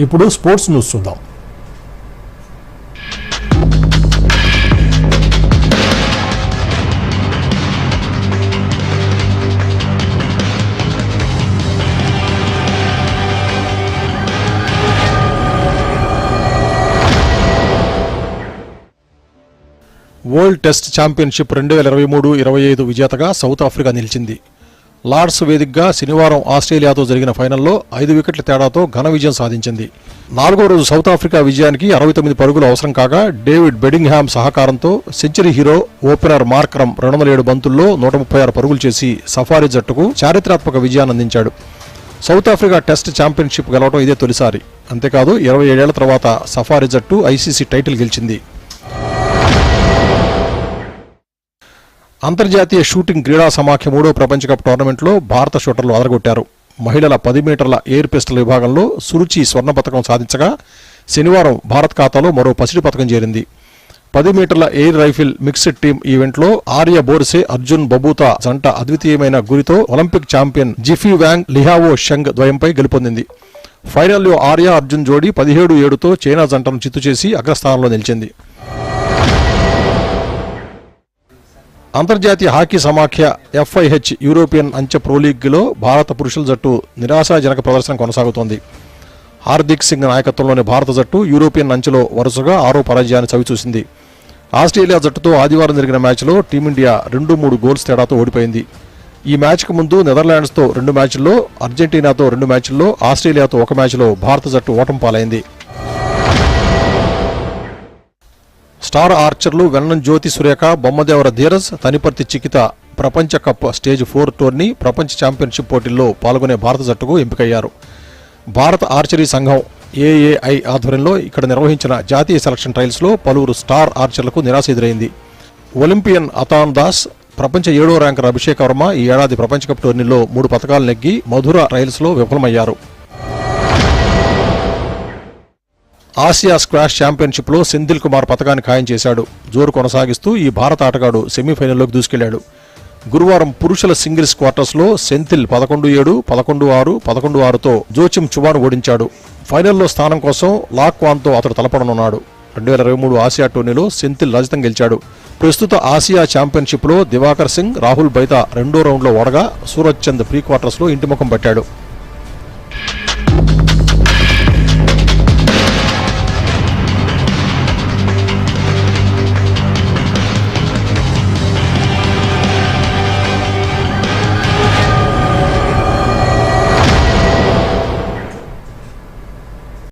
ఇప్పుడు sports news చూద్దాం. World test championship 2023-25 విజేతగా సౌత్ ఆఫ్రికా నిలిచింది. లార్డ్స్ వేదికగా శనివారం ఆస్ట్రేలియాతో జరిగిన ఫైనల్లో 5 వికెట్ల తేడాతో ఘన విజయం సాధించింది. 4వ రోజు సౌత్ ఆఫ్రికా విజయానికి 69 పరుగులు అవసరం కాగా డేవిడ్ బెడింగ్హామ్ సహకారంతో సెంచరీ హీరో ఓపెనర్ మార్క్రమ్ 207 బంతుల్లో 136 పరుగులు చేసి సఫారీ జట్టుకు చారిత్రాత్మక విజయాన్ని అందించాడు. సౌత్ ఆఫ్రికా టెస్ట్ ఛాంపియన్షిప్ గెలవడం ఇదే తొలిసారి. అంతేకాదు 27 ఏళ్ల తర్వాత సఫారీ జట్టు ఐసీసీ టైటిల్ గెలిచింది. అంతర్జాతీయ షూటింగ్ క్రీడా సమాఖ్య 3వ ప్రపంచ కప్ టోర్నమెంట్లో భారత షూటర్లు అదరగొట్టారు. మహిళల 10 మీటర్ల ఎయిర్ పిస్టల్ విభాగంలో సురుచి స్వర్ణ పతకం సాధించగా శనివారం భారత్ ఖాతాలో మరో పసిడి పతకం చేరింది. 10 మీటర్ల ఎయిర్ రైఫిల్ మిక్స్డ్ టీమ్ ఈవెంట్లో ఆర్య బోర్సే, అర్జున్ బబూతా జంట అద్వితీయమైన గురితో ఒలింపిక్ ఛాంపియన్ జిఫీ వ్యాంగ్, లిహావో షెంగ్ ద్వయంపై గెలుపొందింది. ఫైనల్లో ఆర్య అర్జున్ జోడీ 17-7తో చైనా జంటను చిత్తు చేసి అగ్రస్థానంలో నిలిచింది. అంతర్జాతీయ హాకీ సమాఖ్య FIH యూరోపియన్ అంచె ప్రో లీగ్లో భారత పురుషుల జట్టు నిరాశాజనక ప్రదర్శన కొనసాగుతోంది. హార్దిక్ సింగ్ నాయకత్వంలోని భారత జట్టు యూరోపియన్ అంచెలో వరుసగా 6వ పరాజయాన్ని చవిచూసింది. ఆస్ట్రేలియా జట్టుతో ఆదివారం జరిగిన మ్యాచ్లో టీమిండియా 2-3 గోల్స్ తేడాతో ఓడిపోయింది. ఈ మ్యాచ్కు ముందు నెదర్లాండ్స్తో 2 మ్యాచ్ల్లో, అర్జెంటీనాతో 2 మ్యాచ్ల్లో, ఆస్ట్రేలియాతో 1 మ్యాచ్లో భారత జట్టు ఓటమి పాలైంది. స్టార్ ఆర్చర్లు వెన్నం జ్యోతి సురేఖ, బొమ్మదేవర ధీరజ్, తనిపర్తి చికిత ప్రపంచ కప్ స్టేజ్ 4 టోర్నీ ప్రపంచ ఛాంపియన్షిప్ పోటీల్లో పాల్గొనే భారత జట్టుకు ఎంపికయ్యారు. భారత ఆర్చరీ సంఘం AAI ఆధ్వర్యంలో ఇక్కడ నిర్వహించిన జాతీయ సెలక్షన్ ట్రయల్స్లో పలువురు స్టార్ ఆర్చర్లకు నిరాశ ఎదురైంది. ఒలింపియన్ అతాన్ దాస్, ప్రపంచ 7వ ర్యాంకర్ అభిషేక్ వర్మ ఈ ఏడాది ప్రపంచ కప్ టోర్నీలో 3 పతకాలు నెగ్గి మధుర ట్రయల్స్లో విఫలమయ్యారు. ఆసియా స్క్వాష్ ఛాంపియన్షిప్లో సెంథిల్ కుమార్ పతకాన్ని ఖాయం చేశాడు. జోరు కొనసాగిస్తూ ఈ భారత ఆటగాడు సెమీఫైనల్లోకి దూసుకెళ్లాడు. గురువారం పురుషుల సింగిల్స్ క్వార్టర్స్లో సెంథిల్ 11-7, 11-6, 11-6తో జోచిమ్ చువాను ఓడించాడు. ఫైనల్లో స్థానం కోసం లాక్వాన్తో అతడు తలపడనున్నాడు. 2023 ఆసియా టోర్నీలో సెంథిల్ రజతం గెలిచాడు. ప్రస్తుత ఆసియా ఛాంపియన్షిప్లో దివాకర్ సింగ్, రాహుల్ బైతా 2వ రౌండ్లో ఓడగా సూరజ్ చంద్ ప్రీ క్వార్టర్స్లో ఇంటిముఖం పట్టాడు.